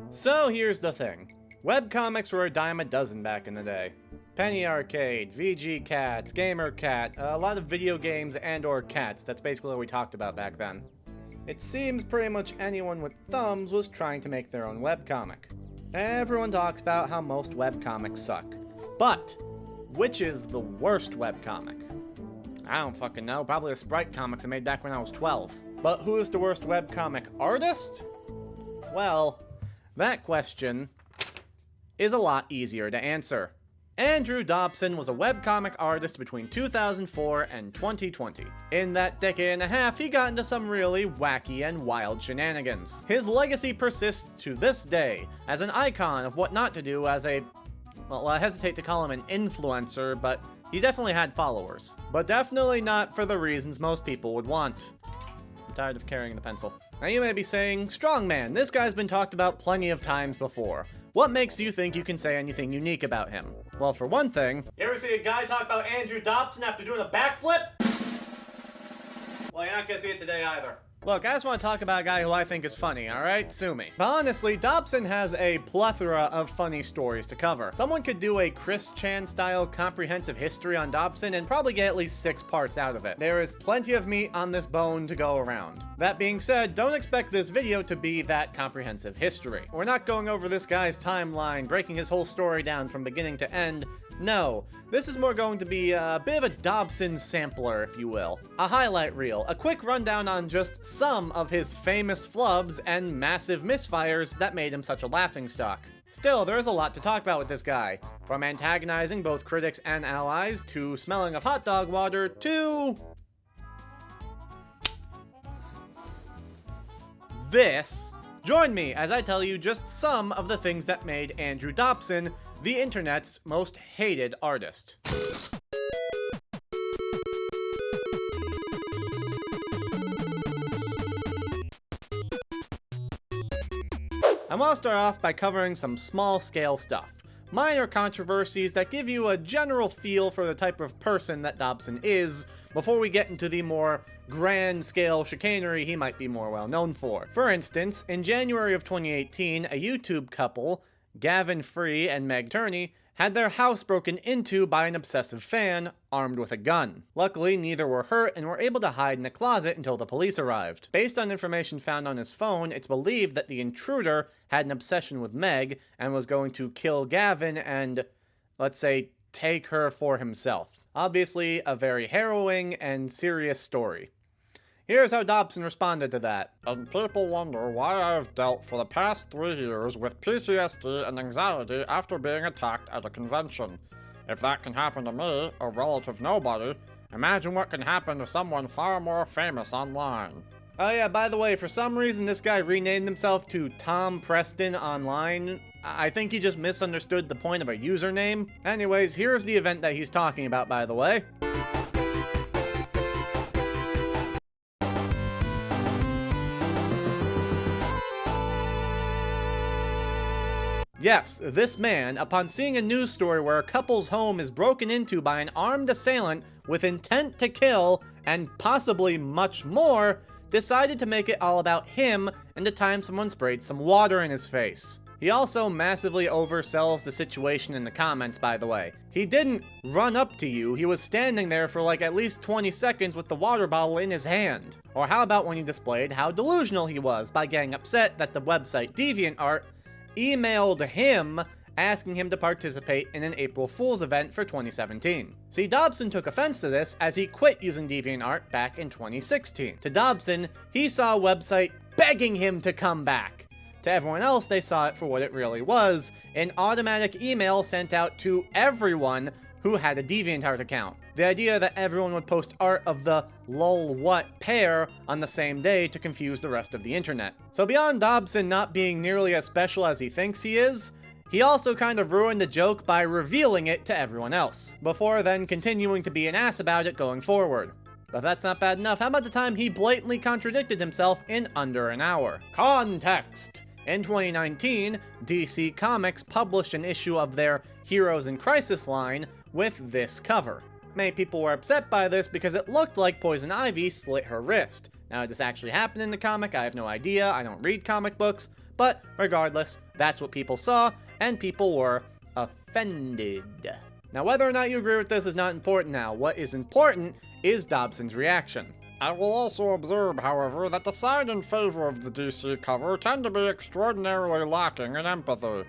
So here's the thing. Webcomics were a dime a dozen back in the day. Penny Arcade, VG Cats, Gamer Cat, a lot of video games and or cats. That's basically what we talked about back then. It seems pretty much anyone with thumbs was trying to make their own webcomic. Everyone talks about how most webcomics suck. But, which is the worst webcomic? I don't fucking know. Probably the Sprite comics I made back when I was 12. But who is the worst webcomic artist? Well, that question is a lot easier to answer. Andrew Dobson was a webcomic artist between 2004 and 2020. In that decade and a half, he got into some really wacky and wild shenanigans. His legacy persists to this day as an icon of what not to do as a, well, I hesitate to call him an influencer, but he definitely had followers. But definitely not for the reasons most people would want. I'm tired of carrying the pencil. Now you may be saying, Strongman, this guy's been talked about plenty of times before. What makes you think you can say anything unique about him? Well, for one thing... You ever see a guy talk about Andrew Dobson after doing a backflip? Well, you're not gonna see it today either. Look, I just want to talk about a guy who I think is funny, alright? Sue me. But honestly, Dobson has a plethora of funny stories to cover. Someone could do a Chris Chan-style comprehensive history on Dobson and probably get at least 6 parts out of it. There is plenty of meat on this bone to go around. That being said, don't expect this video to be that comprehensive history. We're not going over this guy's timeline, breaking his whole story down from beginning to end. No, this is more going to be a bit of a Dobson sampler, if you will. A highlight reel, a quick rundown on just some of his famous flubs and massive misfires that made him such a laughingstock. Still, there is a lot to talk about with this guy. From antagonizing both critics and allies, to smelling of hot dog water, to... this. Join me as I tell you just some of the things that made Andrew Dobson the internet's most hated artist. I want to start off by covering some small-scale stuff. Minor controversies that give you a general feel for the type of person that Dobson is, before we get into the more grand-scale chicanery he might be more well known for. For instance, in January of 2018, a YouTube couple, Gavin Free and Meg Turney, had their house broken into by an obsessive fan, armed with a gun. Luckily, neither were hurt and were able to hide in a closet until the police arrived. Based on information found on his phone, it's believed that the intruder had an obsession with Meg and was going to kill Gavin and, let's say, take her for himself. Obviously, a very harrowing and serious story. Here's how Dobson responded to that. And people wonder why I have dealt for the past 3 years with PTSD and anxiety after being attacked at a convention. If that can happen to me, a relative nobody, imagine what can happen to someone far more famous online. Oh yeah, by the way, for some reason this guy renamed himself to Tom Preston online. I think he just misunderstood the point of a username. Anyways, here's the event that he's talking about, by the way. Yes, this man, upon seeing a news story where a couple's home is broken into by an armed assailant with intent to kill, and possibly much more, decided to make it all about him and the time someone sprayed some water in his face. He also massively oversells the situation in the comments, by the way. He didn't run up to you, he was standing there for like at least 20 seconds with the water bottle in his hand. Or how about when he displayed how delusional he was by getting upset that the website DeviantArt emailed him asking him to participate in an April Fool's event for 2017. See, Dobson took offense to this as he quit using DeviantArt back in 2016. To Dobson, he saw a website begging him to come back. To everyone else, they saw it for what it really was, an automatic email sent out to everyone who had a DeviantArt account. The idea that everyone would post art of the lol what pair on the same day to confuse the rest of the internet. So beyond Dobson not being nearly as special as he thinks he is, he also kind of ruined the joke by revealing it to everyone else, before then continuing to be an ass about it going forward. But if that's not bad enough, how about the time he blatantly contradicted himself in under an hour? Context! In 2019, DC Comics published an issue of their Heroes in Crisis line with this cover. Many people were upset by this because it looked like Poison Ivy slit her wrist. Now, did this actually happen in the comic? I have no idea. I don't read comic books. But regardless, that's what people saw, and people were offended. Now, whether or not you agree with this is not important now. What is important is Dobson's reaction. I will also observe, however, that the side in favor of the DC cover tend to be extraordinarily lacking in empathy.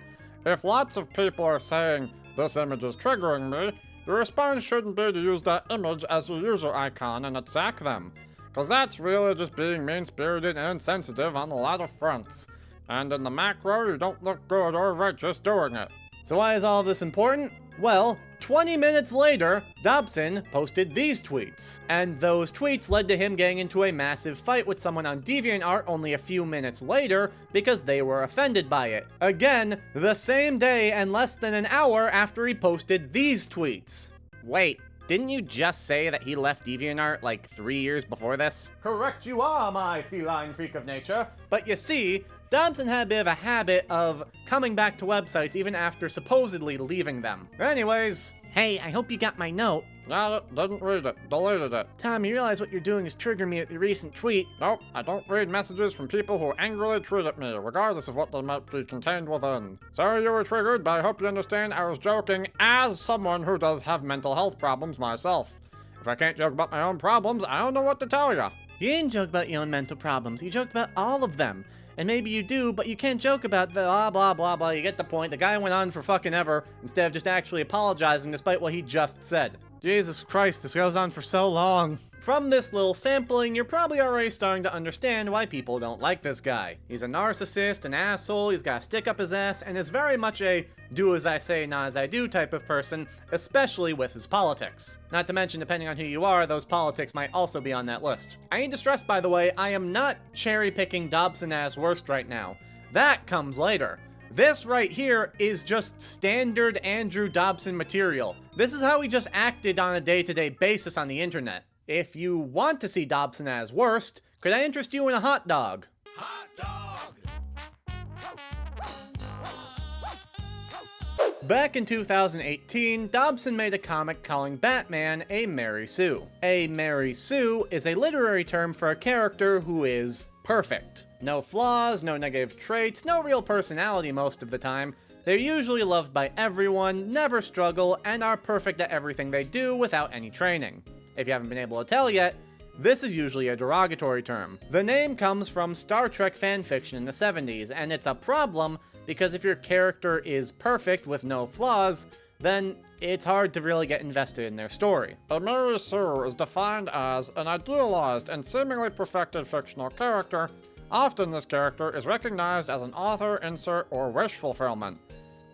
If lots of people are saying, this image is triggering me, your response shouldn't be to use that image as your user icon and attack them. Cause that's really just being mean-spirited and insensitive on a lot of fronts. And in the macro, you don't look good or righteous doing it. So why is all of this important? Well, 20 minutes later, Dobson posted these tweets. And those tweets led to him getting into a massive fight with someone on DeviantArt only a few minutes later because they were offended by it. Again, the same day and less than an hour after he posted these tweets. Wait, didn't you just say that he left DeviantArt like 3 years before this? Correct you are, my feline freak of nature. But you see, Dobson had a bit of a habit of coming back to websites even after supposedly leaving them. Anyways, hey, I hope you got my note. Got it, didn't read it, deleted it. Tom, you realize what you're doing is triggering me with your recent tweet. Nope, I don't read messages from people who angrily tweet at me, regardless of what they might be contained within. Sorry you were triggered, but I hope you understand I was joking as someone who does have mental health problems myself. If I can't joke about my own problems, I don't know what to tell ya. You didn't joke about your own mental problems, you joked about all of them. And maybe you do, but you can't joke about the blah blah blah blah, you get the point. The guy went on for fucking ever, instead of just actually apologizing despite what he just said. Jesus Christ, this goes on for so long. From this little sampling, you're probably already starting to understand why people don't like this guy. He's a narcissist, an asshole, he's got a stick up his ass, and is very much a do as I say, not as I do type of person, especially with his politics. Not to mention, depending on who you are, those politics might also be on that list. I need to stress, by the way, I am not cherry-picking Dobson as worst right now. That comes later. This right here is just standard Andrew Dobson material. This is how he just acted on a day-to-day basis on the internet. If you want to see Dobson as worst, could I interest you in a hot dog? Hot dog! Back in 2018, Dobson made a comic calling Batman a Mary Sue. A Mary Sue is a literary term for a character who is perfect. No flaws, no negative traits, no real personality most of the time. They're usually loved by everyone, never struggle, and are perfect at everything they do without any training. If you haven't been able to tell yet, this is usually a derogatory term. The name comes from Star Trek fanfiction in the 70s, and it's a problem because if your character is perfect with no flaws, then it's hard to really get invested in their story. A Mary Sue is defined as an idealized and seemingly perfected fictional character. Often this character is recognized as an author, insert, or wish fulfillment.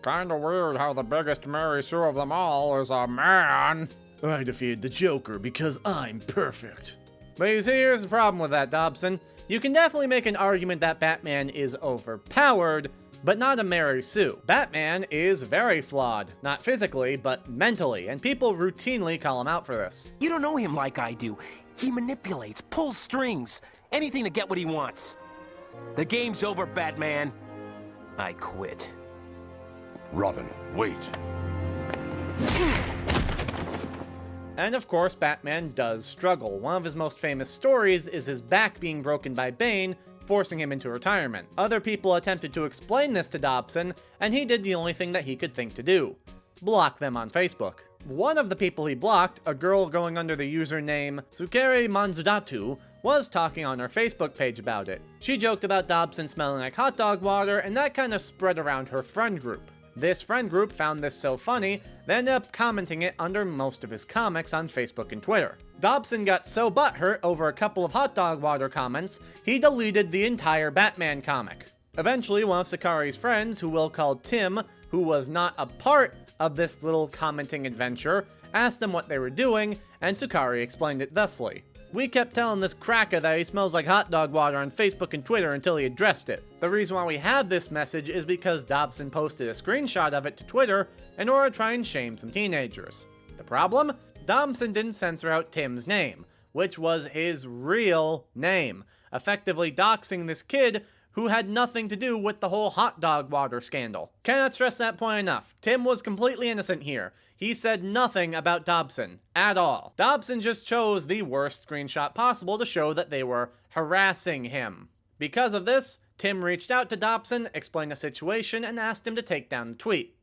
Kinda weird how the biggest Mary Sue of them all is a man. I defeated the Joker because I'm perfect. But you see, here's the problem with that, Dobson. You can definitely make an argument that Batman is overpowered, but not a Mary Sue. Batman is very flawed, not physically, but mentally, and people routinely call him out for this. You don't know him like I do. He manipulates, pulls strings, anything to get what he wants. The game's over, Batman. I quit. Robin, wait. And of course, Batman does struggle. One of his most famous stories is his back being broken by Bane, forcing him into retirement. Other people attempted to explain this to Dobson, and he did the only thing that he could think to do: block them on Facebook. One of the people he blocked, a girl going under the username Tsukere Manzudatu, was talking on her Facebook page about it. She joked about Dobson smelling like hot dog water, and that kind of spread around her friend group. This friend group found this so funny, they ended up commenting it under most of his comics on Facebook and Twitter. Dobson got so butthurt over a couple of hot dog water comments, he deleted the entire Batman comic. Eventually, one of Sakari's friends, who we'll call Tim, who was not a part of this little commenting adventure, asked them what they were doing, and Sakari explained it thusly. We kept telling this cracker that he smells like hot dog water on Facebook and Twitter until he addressed it. The reason why we have this message is because Dobson posted a screenshot of it to Twitter in order to try and shame some teenagers. The problem? Dobson didn't censor out Tim's name, which was his real name, effectively doxing this kid who had nothing to do with the whole hot dog water scandal. Cannot stress that point enough. Tim was completely innocent here. He said nothing about Dobson at all. Dobson just chose the worst screenshot possible to show that they were harassing him. Because of this, Tim reached out to Dobson, explained the situation, and asked him to take down the tweet.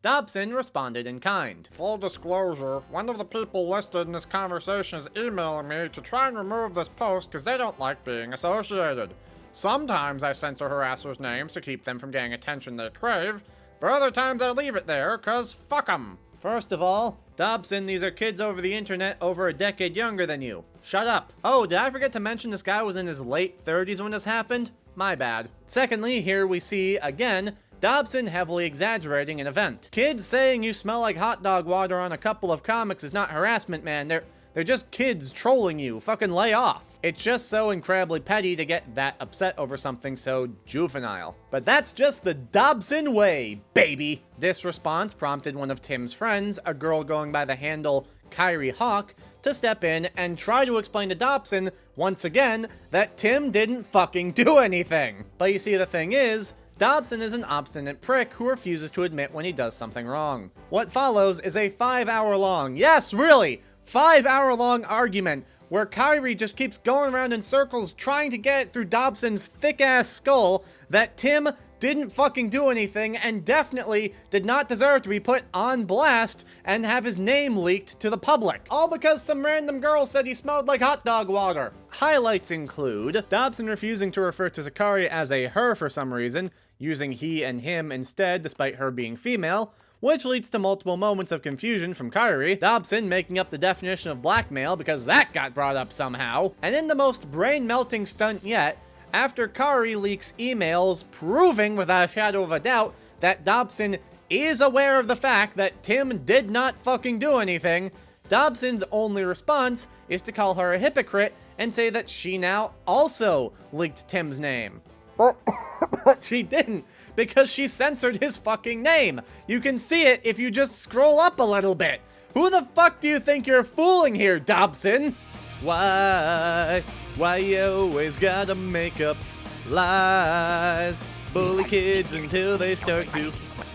Dobson responded in kind. Full disclosure, one of the people listed in this conversation is emailing me to try and remove this post because they don't like being associated. Sometimes I censor harassers' names to keep them from getting attention they crave, but other times I leave it there because fuck 'em. First of all, Dobson, these are kids over the internet over a decade younger than you. Shut up. Oh, did I forget to mention this guy was in his late 30s when this happened? My bad. Secondly, here we see, again, Dobson heavily exaggerating an event. Kids saying you smell like hot dog water on a couple of comics is not harassment, man. They're just kids trolling you. Fucking lay off. It's just so incredibly petty to get that upset over something so juvenile. But that's just the Dobson way, baby. This response prompted one of Tim's friends, a girl going by the handle Kyrie Hawk, to step in and try to explain to Dobson, once again, that Tim didn't fucking do anything. But you see, the thing is, Dobson is an obstinate prick who refuses to admit when he does something wrong. What follows is a 5-hour-long, yes, really, 5-hour-long argument where Kyrie just keeps going around in circles trying to get it through Dobson's thick-ass skull that Tim didn't fucking do anything and definitely did not deserve to be put on blast and have his name leaked to the public. All because some random girl said he smelled like hot dog water. Highlights include Dobson refusing to refer to Zakari as a her for some reason, using he and him instead despite her being female, which leads to multiple moments of confusion from Kyrie, Dobson making up the definition of blackmail because that got brought up somehow, and in the most brain-melting stunt yet, after Kyrie leaks emails proving without a shadow of a doubt that Dobson is aware of the fact that Tim did not fucking do anything, Dobson's only response is to call her a hypocrite and say that she now also leaked Tim's name. But she didn't, because she censored his fucking name. You can see it if you just scroll up a little bit. Who the fuck do you think you're fooling here, Dobson? Why you always gotta make up lies? Bully kids until they start to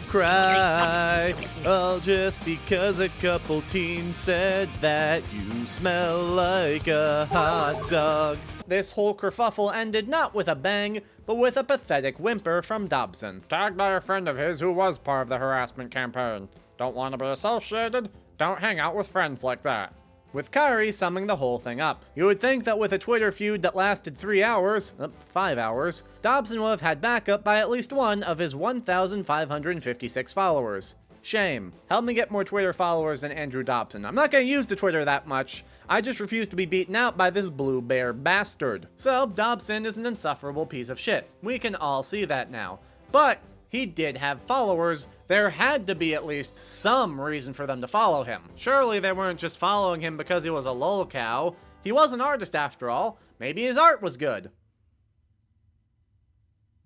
cry. All just because a couple teens said that you smell like a hot dog. This whole kerfuffle ended not with a bang, but with a pathetic whimper from Dobson. Tagged by a friend of his who was part of the harassment campaign. Don't want to be associated? Don't hang out with friends like that. With Kyrie summing the whole thing up. You would think that with a Twitter feud that lasted 5 hours, Dobson would have had backup by at least one of his 1,556 followers. Shame. Help me get more Twitter followers than Andrew Dobson. I'm not gonna use the Twitter that much. I just refuse to be beaten out by this blue bear bastard. So, Dobson is an insufferable piece of shit. We can all see that now. But he did have followers. There had to be at least some reason for them to follow him. Surely they weren't just following him because he was a lolcow. He was an artist after all. Maybe his art was good.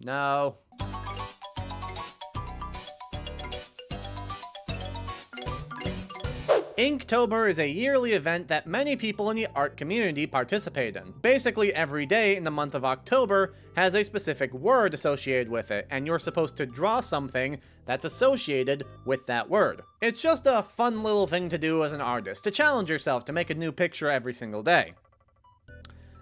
No. Inktober is a yearly event that many people in the art community participate in. Basically every day in the month of October has a specific word associated with it, and you're supposed to draw something that's associated with that word. It's just a fun little thing to do as an artist, to challenge yourself to make a new picture every single day.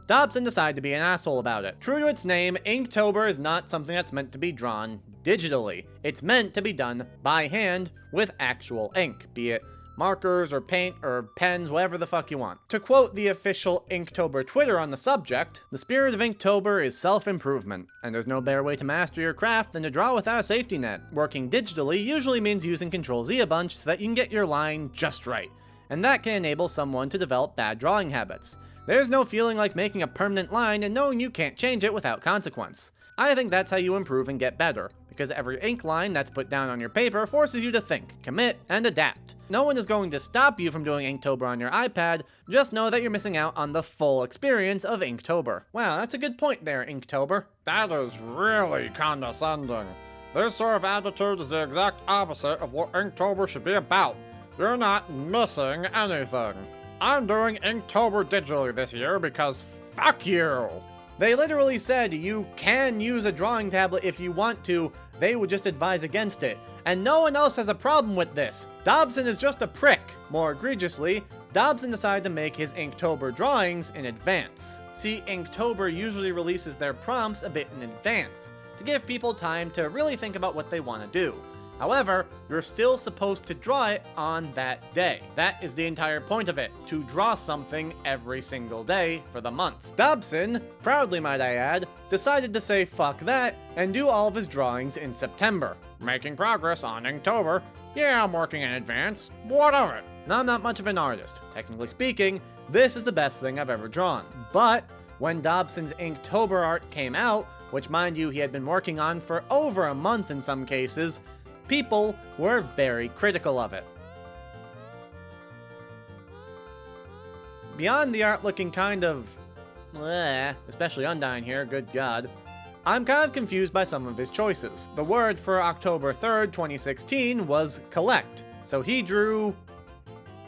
Dobson decided to be an asshole about it. True to its name, Inktober is not something that's meant to be drawn digitally. It's meant to be done by hand with actual ink, be it markers or paint or pens, whatever the fuck you want. To quote the official Inktober Twitter on the subject, the spirit of Inktober is self-improvement, and there's no better way to master your craft than to draw without a safety net. Working digitally usually means using Ctrl-Z a bunch so that you can get your line just right, and that can enable someone to develop bad drawing habits. There's no feeling like making a permanent line and knowing you can't change it without consequence. I think that's how you improve and get better, because every ink line that's put down on your paper forces you to think, commit, and adapt. No one is going to stop you from doing Inktober on your iPad, just know that you're missing out on the full experience of Inktober. Wow, that's a good point there, Inktober. That is really condescending. This sort of attitude is the exact opposite of what Inktober should be about. You're not missing anything. I'm doing Inktober digitally this year because fuck you! They literally said you can use a drawing tablet if you want to, they would just advise against it. And no one else has a problem with this. Dobson is just a prick. More egregiously, Dobson decided to make his Inktober drawings in advance. See, Inktober usually releases their prompts a bit in advance, to give people time to really think about what they want to do. However, you're still supposed to draw it on that day. That is the entire point of it, to draw something every single day for the month. Dobson, proudly might I add, decided to say fuck that and do all of his drawings in September. Making progress on Inktober. Yeah, I'm working in advance. What of it? Now, I'm not much of an artist. Technically speaking, this is the best thing I've ever drawn. But when Dobson's Inktober art came out, which mind you he had been working on for over a month in some cases, people were very critical of it. Beyond the art looking kind of especially Undyne here, good god, I'm kind of confused by some of his choices. The word for October 3rd, 2016 was collect, so he drew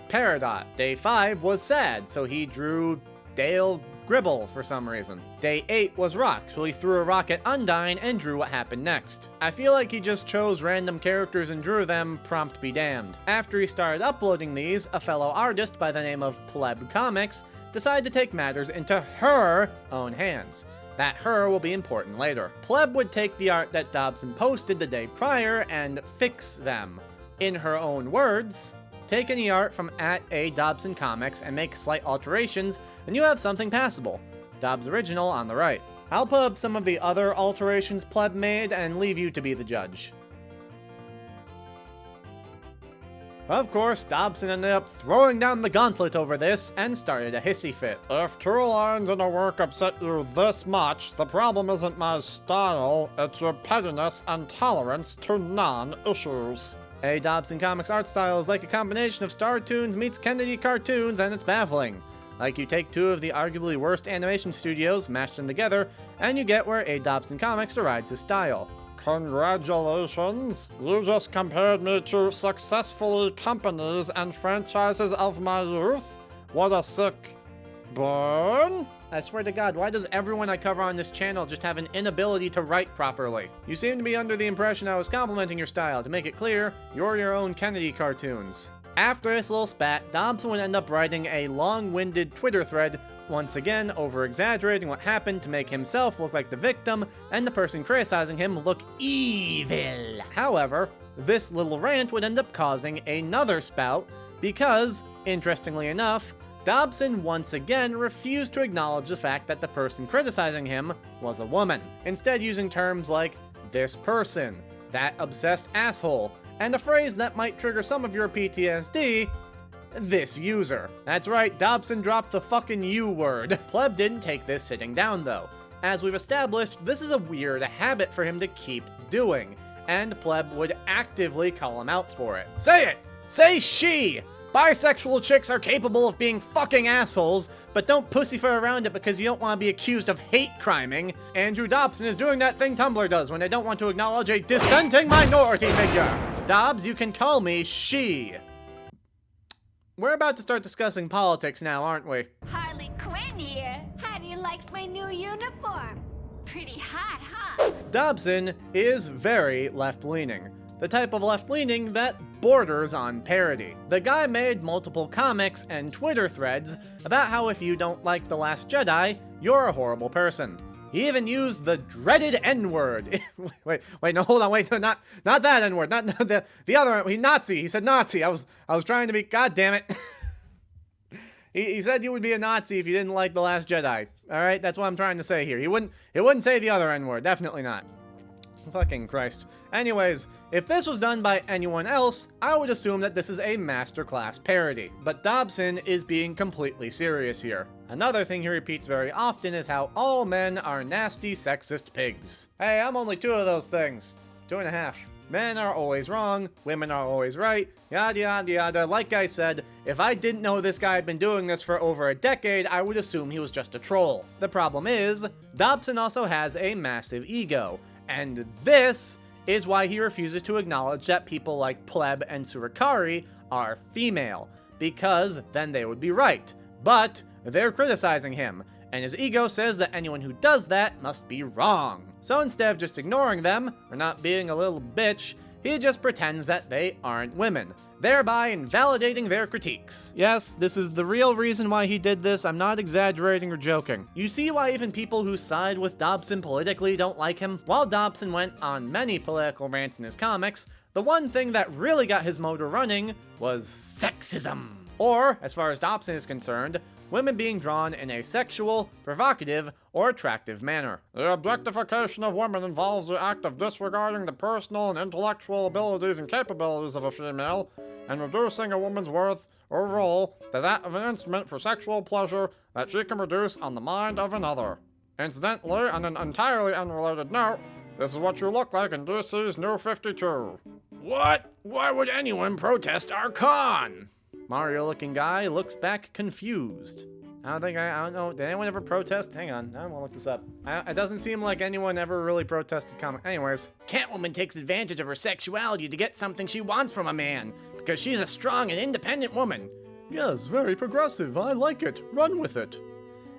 Peridot. Day 5 was sad, so he drew Dale Gribble for some reason. Day 8 was rock, so he threw a rock at Undyne and drew what happened next. I feel like he just chose random characters and drew them, prompt be damned. After he started uploading these, a fellow artist by the name of Pleb Comics decided to take matters into her own hands. That her will be important later. Pleb would take the art that Dobson posted the day prior and fix them. In her own words, take any art from @A Dobson Comics and make slight alterations, and you have something passable. Dobbs original on the right. I'll put up some of the other alterations Pleb made and leave you to be the judge. Of course, Dobson ended up throwing down the gauntlet over this and started a hissy fit. If 2 lines in a work upset you this much, the problem isn't my style, it's your pettiness and tolerance to non-issues. A Dobson Comics art style is like a combination of Startoons meets Kennedy cartoons, and it's baffling. Like, you take 2 of the arguably worst animation studios, mash them together, and you get where A Dobson Comics derides his style. Congratulations. You just compared me to successful companies and franchises of my youth. What a sick burn. I swear to God, why does everyone I cover on this channel just have an inability to write properly? You seem to be under the impression I was complimenting your style. To make it clear, you're your own Kennedy cartoons. After this little spat, Dobson would end up writing a long-winded Twitter thread, once again over-exaggerating what happened to make himself look like the victim and the person criticizing him look evil. However, this little rant would end up causing another spout because, interestingly enough, Dobson once again refused to acknowledge the fact that the person criticizing him was a woman, instead using terms like this person, that obsessed asshole, and a phrase that might trigger some of your PTSD, this user. That's right, Dobson dropped the fucking U word. Pleb didn't take this sitting down though. As we've established, this is a weird habit for him to keep doing, and Pleb would actively call him out for it. Say it! Say she! Bisexual chicks are capable of being fucking assholes, but don't pussyfoot around it because you don't want to be accused of hate criming. Andrew Dobson is doing that thing Tumblr does when they don't want to acknowledge a dissenting minority figure. Dobbs, you can call me she. We're about to start discussing politics now, aren't we? Harley Quinn here. How do you like my new uniform? Pretty hot, huh? Dobson is very left-leaning. The type of left-leaning that borders on parody. The guy made multiple comics and Twitter threads about how if you don't like The Last Jedi, you're a horrible person. He even used the dreaded N-word. wait, no, hold on, wait, not that N-word, not the other, Nazi, he said Nazi. I was trying to be, god damn it. He said you would be a Nazi if you didn't like The Last Jedi. Alright, that's what I'm trying to say here. He wouldn't say the other N-word, definitely not. Fucking Christ. Anyways, if this was done by anyone else, I would assume that this is a masterclass parody. But Dobson is being completely serious here. Another thing he repeats very often is how all men are nasty, sexist pigs. Hey, I'm only 2 of those things. 2.5. Men are always wrong, women are always right, yada yada yada. Like I said, if I didn't know this guy had been doing this for over a decade, I would assume he was just a troll. The problem is, Dobson also has a massive ego. And this is why he refuses to acknowledge that people like Pleb and Surikari are female, because then they would be right. But they're criticizing him, and his ego says that anyone who does that must be wrong. So instead of just ignoring them, or not being a little bitch, he just pretends that they aren't women, thereby invalidating their critiques. Yes, this is the real reason why he did this. I'm not exaggerating or joking. You see why even people who side with Dobson politically don't like him? While Dobson went on many political rants in his comics, the one thing that really got his motor running was sexism. Or, as far as Dobson is concerned, women being drawn in a sexual, provocative, or attractive manner. The objectification of women involves the act of disregarding the personal and intellectual abilities and capabilities of a female, and reducing a woman's worth or role to that of an instrument for sexual pleasure that she can produce on the mind of another. Incidentally, on an entirely unrelated note, this is what you look like in DC's New 52. What? Why would anyone protest our con? Mario-looking guy looks back confused. I don't know, did anyone ever protest? Hang on, I want to look this up. It doesn't seem like anyone ever really protested comic. Anyways. Catwoman takes advantage of her sexuality to get something she wants from a man, because she's a strong and independent woman. Yes, very progressive, I like it. Run with it.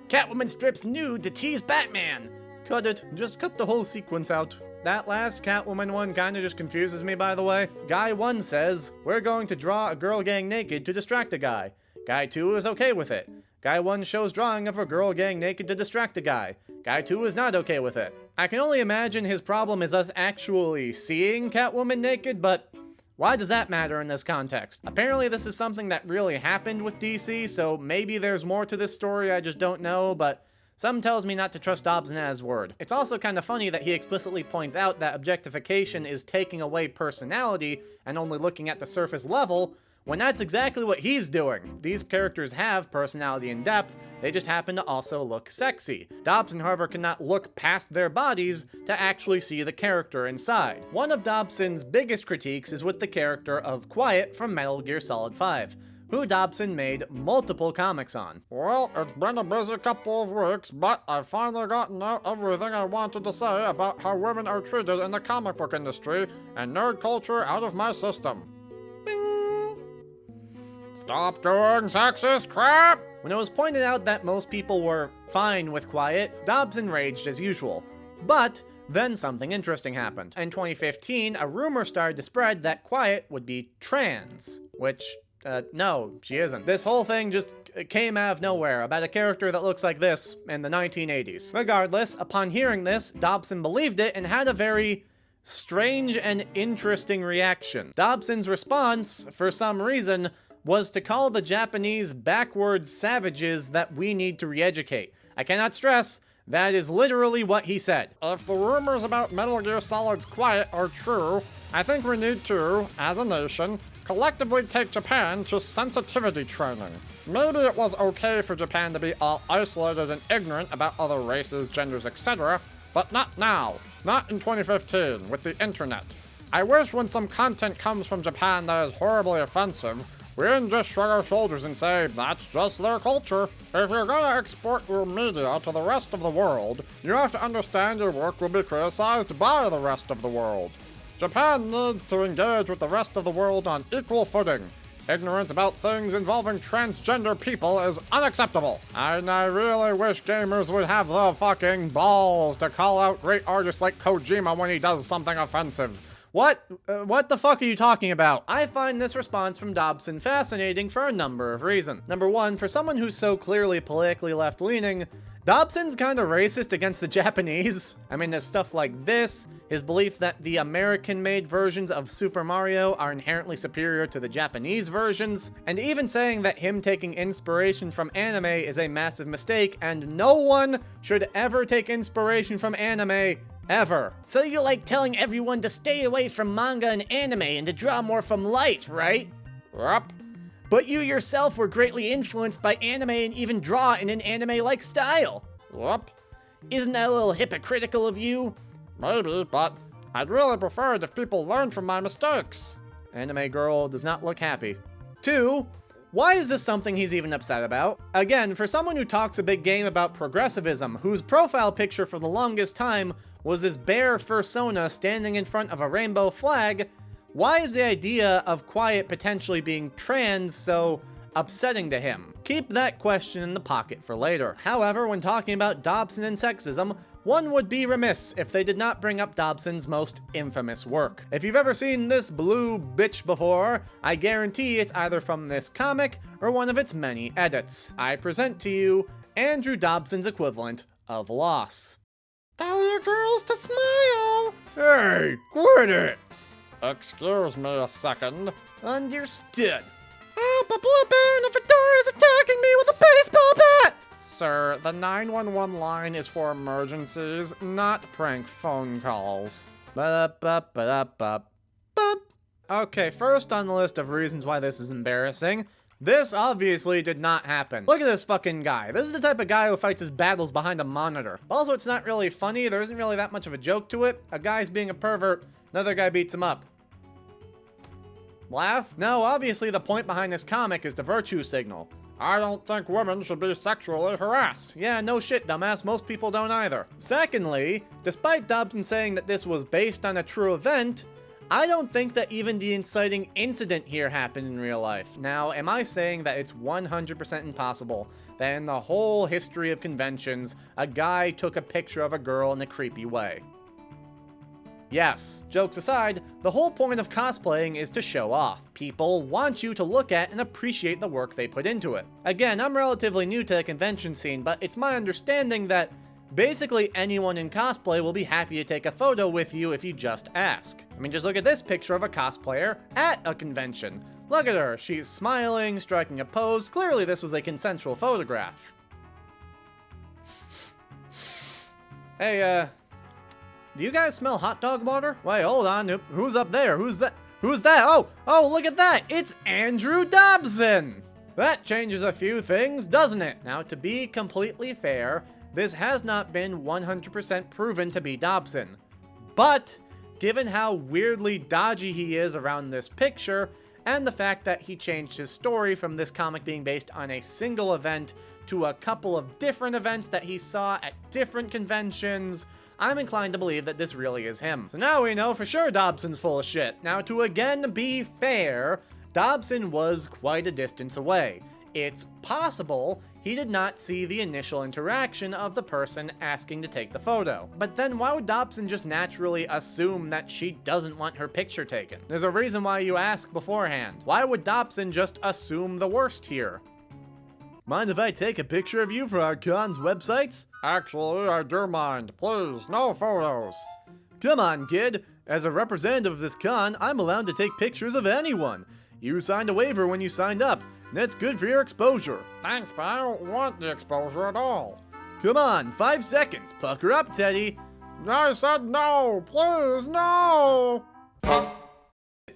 Catwoman strips nude to tease Batman. Cut it, just cut the whole sequence out. That last Catwoman one kinda just confuses me, by the way. Guy 1 says, we're going to draw a girl getting naked to distract a guy. Guy 2 is okay with it. Guy 1 shows drawing of a girl getting naked to distract a guy. Guy 2 is not okay with it. I can only imagine his problem is us actually seeing Catwoman naked, but why does that matter in this context? Apparently this is something that really happened with DC, so maybe there's more to this story, I just don't know, but something tells me not to trust Dobson at his word. It's also kind of funny that he explicitly points out that objectification is taking away personality and only looking at the surface level, when that's exactly what he's doing. These characters have personality and depth, they just happen to also look sexy. Dobson, however, cannot look past their bodies to actually see the character inside. One of Dobson's biggest critiques is with the character of Quiet from Metal Gear Solid 5. Who Dobson made multiple comics on. Well, it's been a busy couple of weeks, but I've finally gotten out everything I wanted to say about how women are treated in the comic book industry and nerd culture out of my system. Bing! Stop doing sexist crap! When it was pointed out that most people were fine with Quiet, Dobson raged as usual. But then something interesting happened. In 2015, a rumor started to spread that Quiet would be trans, which no, she isn't. This whole thing just came out of nowhere about a character that looks like this in the 1980s. Regardless, upon hearing this, Dobson believed it and had a very strange and interesting reaction. Dobson's response, for some reason, was to call the Japanese backwards savages that we need to re-educate. I cannot stress, that is literally what he said. If the rumors about Metal Gear Solid's Quiet are true, I think we need to, as a nation, collectively take Japan to sensitivity training. Maybe it was okay for Japan to be all isolated and ignorant about other races, genders, etc., but not now. Not in 2015, with the internet. I wish when some content comes from Japan that is horribly offensive, we didn't just shrug our shoulders and say, that's just their culture. If you're gonna export your media to the rest of the world, you have to understand your work will be criticized by the rest of the world. Japan needs to engage with the rest of the world on equal footing. Ignorance about things involving transgender people is unacceptable. And I really wish gamers would have the fucking balls to call out great artists like Kojima when he does something offensive. What the fuck are you talking about? I find this response from Dobson fascinating for a number of reasons. Number one, for someone who's so clearly politically left-leaning, Dobson's kind of racist against the Japanese. I mean, there's stuff like this, his belief that the American-made versions of Super Mario are inherently superior to the Japanese versions, and even saying that him taking inspiration from anime is a massive mistake, and no one should ever take inspiration from anime, ever. So you like telling everyone to stay away from manga and anime and to draw more from life, right? Yup. But you yourself were greatly influenced by anime and even draw in an anime-like style. Yup. Isn't that a little hypocritical of you? Maybe, but I'd really prefer it if people learned from my mistakes. Anime girl does not look happy. 2, why is this something he's even upset about? Again, for someone who talks a big game about progressivism, whose profile picture for the longest time was this bear fursona standing in front of a rainbow flag, why is the idea of Quiet potentially being trans so upsetting to him. Keep that question in the pocket for later. However, when talking about Dobson and sexism, one would be remiss if they did not bring up Dobson's most infamous work. If you've ever seen this blue bitch before, I guarantee it's either from this comic or one of its many edits. I present to you Andrew Dobson's equivalent of Loss. Tell your girls to smile! Hey, quit it! Excuse me a second. Understood. Help, a blue bear in a fedora is attacking me with a baseball bat! Sir, the 911 line is for emergencies, not prank phone calls. Ba-da-ba-ba-da-ba. Bump. Okay, first on the list of reasons why this is embarrassing. This obviously did not happen. Look at this fucking guy. This is the type of guy who fights his battles behind a monitor. Also, it's not really funny. There isn't really that much of a joke to it. A guy's being a pervert. Another guy beats him up. Laugh? No, obviously the point behind this comic is the virtue signal. I don't think women should be sexually harassed. Yeah, no shit, dumbass. Most people don't either. Secondly, despite Dobson saying that this was based on a true event, I don't think that even the inciting incident here happened in real life. Now, am I saying that it's 100% impossible that in the whole history of conventions, a guy took a picture of a girl in a creepy way? Yes, jokes aside, the whole point of cosplaying is to show off. People want you to look at and appreciate the work they put into it. Again, I'm relatively new to the convention scene, but it's my understanding that basically anyone in cosplay will be happy to take a photo with you if you just ask. I mean, just look at this picture of a cosplayer at a convention. Look at her, she's smiling, striking a pose. Clearly this was a consensual photograph. Hey, do you guys smell hot dog water? Wait, hold on. Who's up there? Who's that? Who's that? Oh, look at that. It's Andrew Dobson. That changes a few things, doesn't it? Now, to be completely fair, this has not been 100% proven to be Dobson. But, given how weirdly dodgy he is around this picture, and the fact that he changed his story from this comic being based on a single event to a couple of different events that he saw at different conventions, I'm inclined to believe that this really is him. So now we know for sure Dobson's full of shit. Now, to again be fair, Dobson was quite a distance away. It's possible he did not see the initial interaction of the person asking to take the photo. But then why would Dobson just naturally assume that she doesn't want her picture taken? There's a reason why you ask beforehand. Why would Dobson just assume the worst here? Mind if I take a picture of you for our con's websites? Actually, I do mind. Please, no photos. Come on, kid. As a representative of this con, I'm allowed to take pictures of anyone. You signed a waiver when you signed up, and that's good for your exposure. Thanks, but I don't want the exposure at all. Come on, 5 seconds. Pucker up, Teddy. I said no, please, no!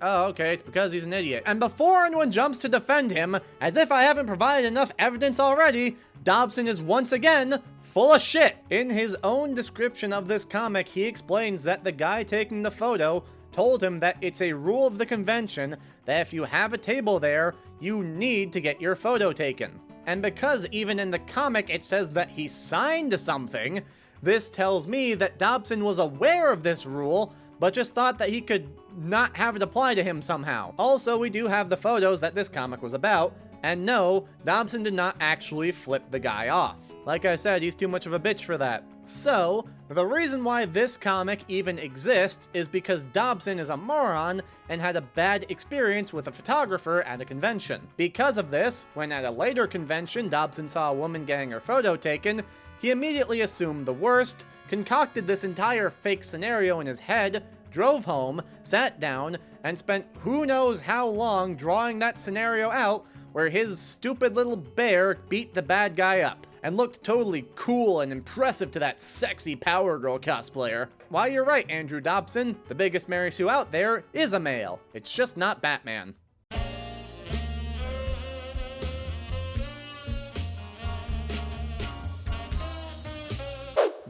Oh, okay, it's because he's an idiot. And before anyone jumps to defend him, as if I haven't provided enough evidence already, Dobson is once again full of shit. In his own description of this comic, he explains that the guy taking the photo told him that it's a rule of the convention that if you have a table there, you need to get your photo taken. And because even in the comic it says that he signed something, this tells me that Dobson was aware of this rule, but just thought that he could not have it apply to him somehow. Also, we do have the photos that this comic was about, and no, Dobson did not actually flip the guy off. Like I said, he's too much of a bitch for that. So, the reason why this comic even exists is because Dobson is a moron and had a bad experience with a photographer at a convention. Because of this, when at a later convention Dobson saw a woman getting her photo taken, he immediately assumed the worst, concocted this entire fake scenario in his head, drove home, sat down, and spent who knows how long drawing that scenario out where his stupid little bear beat the bad guy up and looked totally cool and impressive to that sexy Power Girl cosplayer. Why, you're right, Andrew Dobson. The biggest Mary Sue out there is a male. It's just not Batman.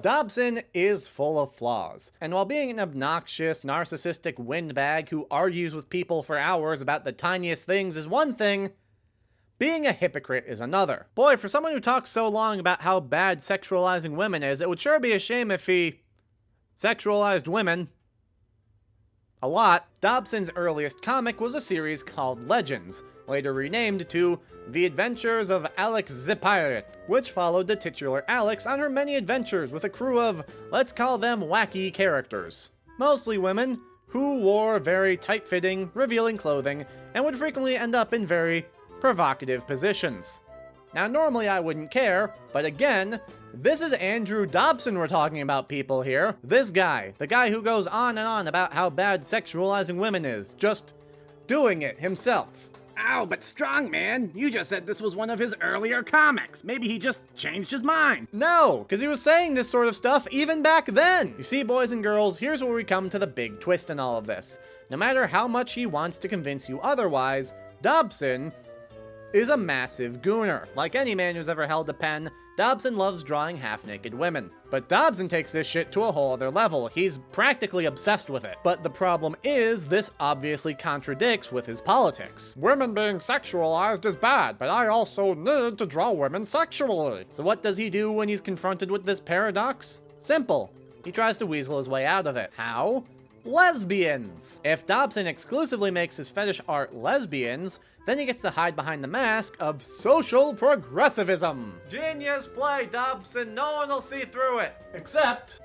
Dobson is full of flaws, and while being an obnoxious, narcissistic windbag who argues with people for hours about the tiniest things is one thing, being a hypocrite is another. Boy, for someone who talks so long about how bad sexualizing women is, it would sure be a shame if he sexualized women. a lot. Dobson's earliest comic was a series called Legends, later renamed to The Adventures of Alex the Pirate, which followed the titular Alex on her many adventures with a crew of, let's call them wacky characters. Mostly women, who wore very tight-fitting, revealing clothing, and would frequently end up in very provocative positions. Now, normally I wouldn't care, but again, this is Andrew Dobson we're talking about, people here. This guy, the guy who goes on and on about how bad sexualizing women is, just doing it himself. Ow, but strong man, you just said this was one of his earlier comics. Maybe he just changed his mind. No, because he was saying this sort of stuff even back then. You see, boys and girls, here's where we come to the big twist in all of this. No matter how much he wants to convince you otherwise, Dobson is a massive gooner. Like any man who's ever held a pen, Dobson loves drawing half-naked women. But Dobson takes this shit to a whole other level. He's practically obsessed with it. But the problem is, this obviously contradicts with his politics. Women being sexualized is bad, but I also need to draw women sexually. So what does he do when he's confronted with this paradox? Simple. He tries to weasel his way out of it. How? Lesbians! If Dobson exclusively makes his fetish art lesbians, then he gets to hide behind the mask of social progressivism. Genius play, Dobson. No one will see through it. Except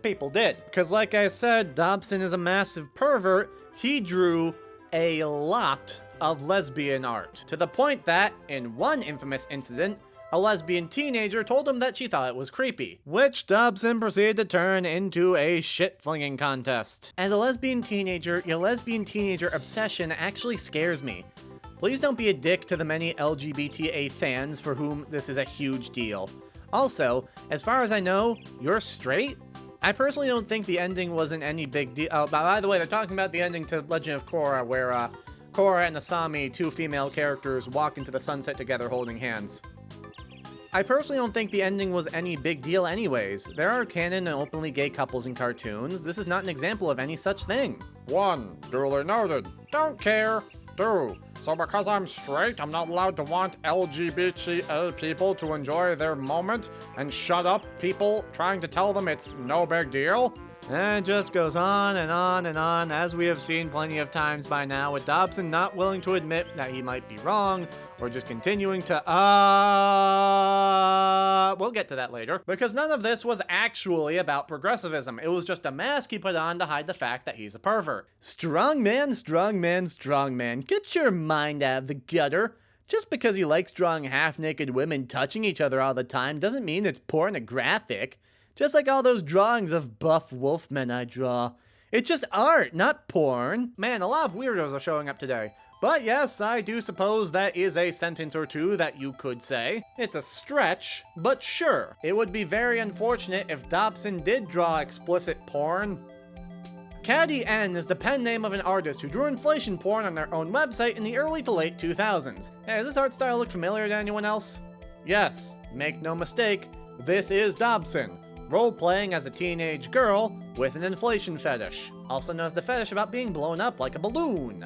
people did. Because like I said, Dobson is a massive pervert. He drew a lot of lesbian art. To the point that, in one infamous incident, a lesbian teenager told him that she thought it was creepy, which Dobson proceeded to turn into a shit-flinging contest. As a lesbian teenager, your lesbian teenager obsession actually scares me. Please don't be a dick to the many LGBTA fans for whom this is a huge deal. Also, as far as I know, you're straight? I personally don't think the ending wasn't any big deal. Oh, by the way, they're talking about the ending to Legend of Korra, where Korra and Asami, two female characters, walk into the sunset together holding hands. I personally don't think the ending was any big deal anyways. There are canon and openly gay couples in cartoons. This is not an example of any such thing. 1. Duly noted. Don't care. 2. So because I'm straight, I'm not allowed to want LGBTA people to enjoy their moment and shut up people trying to tell them it's no big deal? And it just goes on and on and on, as we have seen plenty of times by now, with Dobson not willing to admit that he might be wrong, or just continuing to, we'll get to that later. Because none of this was actually about progressivism. It was just a mask he put on to hide the fact that he's a pervert. Strong man, strong man, strong man. Get your mind out of the gutter. Just because he likes drawing half-naked women touching each other all the time doesn't mean it's pornographic. Just like all those drawings of buff wolfmen I draw. It's just art, not porn. Man, a lot of weirdos are showing up today. But yes, I do suppose that is a sentence or two that you could say. It's a stretch, but sure. It would be very unfortunate if Dobson did draw explicit porn. Caddy N is the pen name of an artist who drew inflation porn on their own website in the early to late 2000s. Hey, does this art style look familiar to anyone else? Yes, make no mistake, this is Dobson. Role-playing as a teenage girl with an inflation fetish, also known as the fetish about being blown up like a balloon.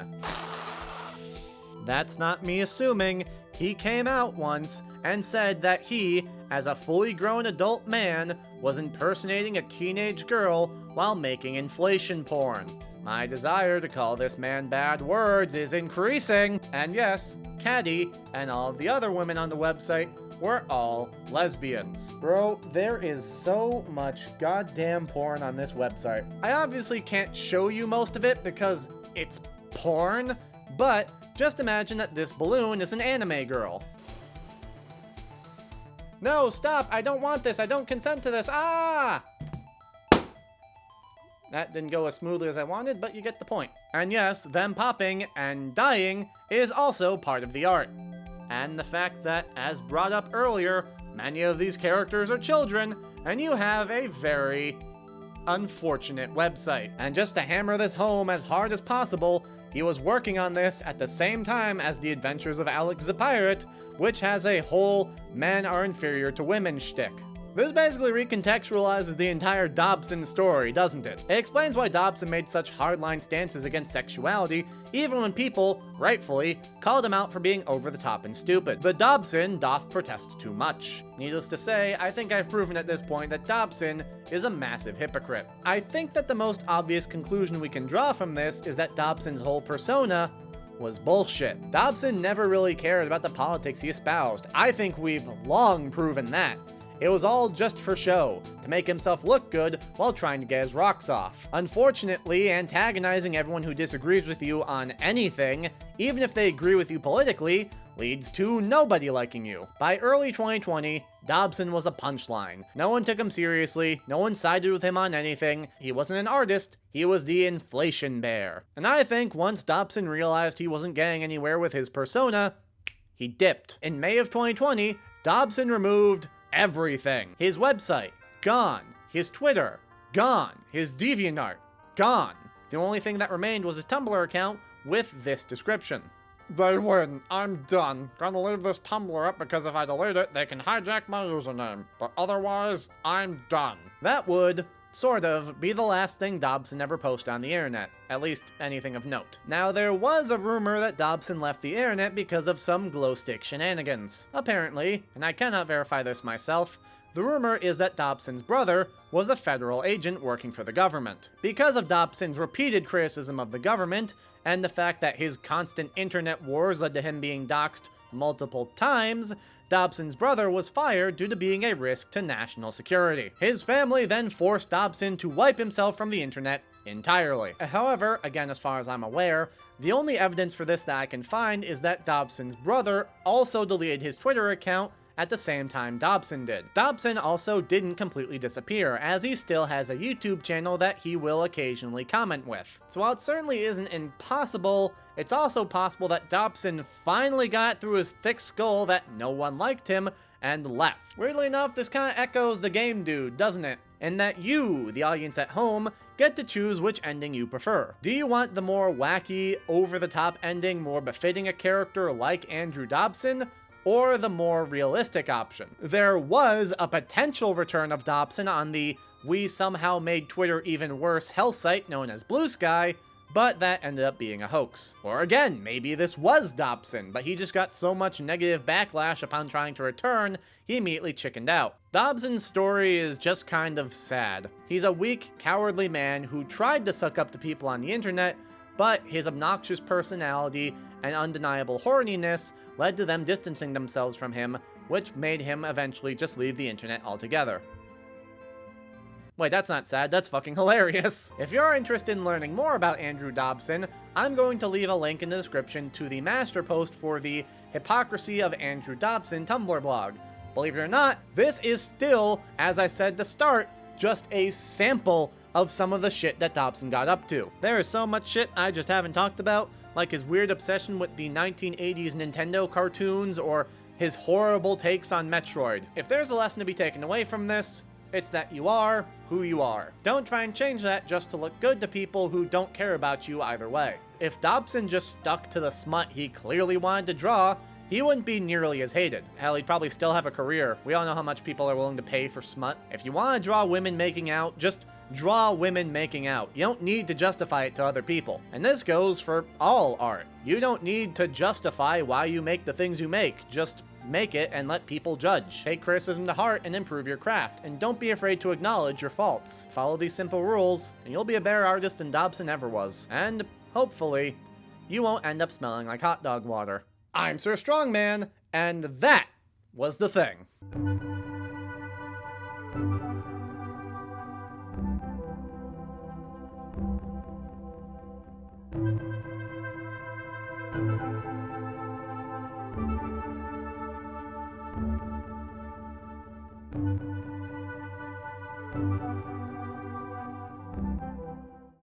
That's not me assuming. He came out once and said that he, as a fully grown adult man, was impersonating a teenage girl while making inflation porn. My desire to call this man bad words is increasing. And yes, Caddy and all of the other women on the website were all lesbians. Bro, there is so much goddamn porn on this website. I obviously can't show you most of it because it's porn, but just imagine that this balloon is an anime girl. No, stop! I don't want this! I don't consent to this! Ah! That didn't go as smoothly as I wanted, but you get the point. And yes, them popping and dying is also part of the art. And the fact that, as brought up earlier, many of these characters are children, and you have a very unfortunate website. And just to hammer this home as hard as possible, he was working on this at the same time as The Adventures of Alex the Pirate, which has a whole men are inferior to women shtick. This basically recontextualizes the entire Dobson story, doesn't it? It explains why Dobson made such hardline stances against sexuality, even when people, rightfully, called him out for being over the top and stupid. The Dobson doth protest too much. Needless to say, I think I've proven at this point that Dobson is a massive hypocrite. I think that the most obvious conclusion we can draw from this is that Dobson's whole persona was bullshit. Dobson never really cared about the politics he espoused. I think we've long proven that. It was all just for show, to make himself look good while trying to get his rocks off. Unfortunately, antagonizing everyone who disagrees with you on anything, even if they agree with you politically, leads to nobody liking you. By early 2020, Dobson was a punchline. No one took him seriously, no one sided with him on anything, he wasn't an artist, he was the inflation bear. And I think once Dobson realized he wasn't getting anywhere with his persona, he dipped. In May of 2020, Dobson removed everything. His website, gone. His Twitter, gone. His DeviantArt, gone. The only thing that remained was his Tumblr account with this description. They win. I'm done. Gonna leave this Tumblr up because if I delete it, they can hijack my username. But otherwise, I'm done. That would, sort of, be the last thing Dobson ever posted on the internet. At least, anything of note. Now, there was a rumor that Dobson left the internet because of some glowstick shenanigans. Apparently, and I cannot verify this myself, the rumor is that Dobson's brother was a federal agent working for the government. Because of Dobson's repeated criticism of the government, and the fact that his constant internet wars led to him being doxxed multiple times, Dobson's brother was fired due to being a risk to national security. His family then forced Dobson to wipe himself from the internet entirely. However, again, as far as I'm aware, the only evidence for this that I can find is that Dobson's brother also deleted his Twitter account at the same time Dobson did. Dobson also didn't completely disappear, as he still has a YouTube channel that he will occasionally comment with. So while it certainly isn't impossible, it's also possible that Dobson finally got through his thick skull that no one liked him and left. Weirdly enough, this kind of echoes the game dude, doesn't it? And that you, the audience at home, get to choose which ending you prefer. Do you want the more wacky, over-the-top ending more befitting a character like Andrew Dobson, or the more realistic option? There was a potential return of Dobson on the "we somehow made Twitter even worse" hell site known as Blue Sky, but that ended up being a hoax. Or again, maybe this was Dobson, but he just got so much negative backlash upon trying to return, he immediately chickened out. Dobson's story is just kind of sad. He's a weak, cowardly man who tried to suck up to people on the internet, but his obnoxious personality and undeniable horniness led to them distancing themselves from him, which made him eventually just leave the internet altogether. Wait, that's not sad, that's fucking hilarious. If you're interested in learning more about Andrew Dobson, I'm going to leave a link in the description to the master post for the Hypocrisy of Andrew Dobson Tumblr blog. Believe it or not, this is still, as I said to start, just a sample of some of the shit that Dobson got up to. There is so much shit I just haven't talked about, like his weird obsession with the 1980s Nintendo cartoons or his horrible takes on Metroid. If there's a lesson to be taken away from this, it's that you are who you are. Don't try and change that just to look good to people who don't care about you either way. If Dobson just stuck to the smut he clearly wanted to draw, he wouldn't be nearly as hated. Hell, he'd probably still have a career. We all know how much people are willing to pay for smut. If you want to draw women making out, just draw women making out. You don't need to justify it to other people. And this goes for all art. You don't need to justify why you make the things you make. Just make it and let people judge. Take criticism to heart and improve your craft. And don't be afraid to acknowledge your faults. Follow these simple rules, and you'll be a better artist than Dobson ever was. And, hopefully, you won't end up smelling like hot dog water. I'm Sir Strongman, and that was the thing.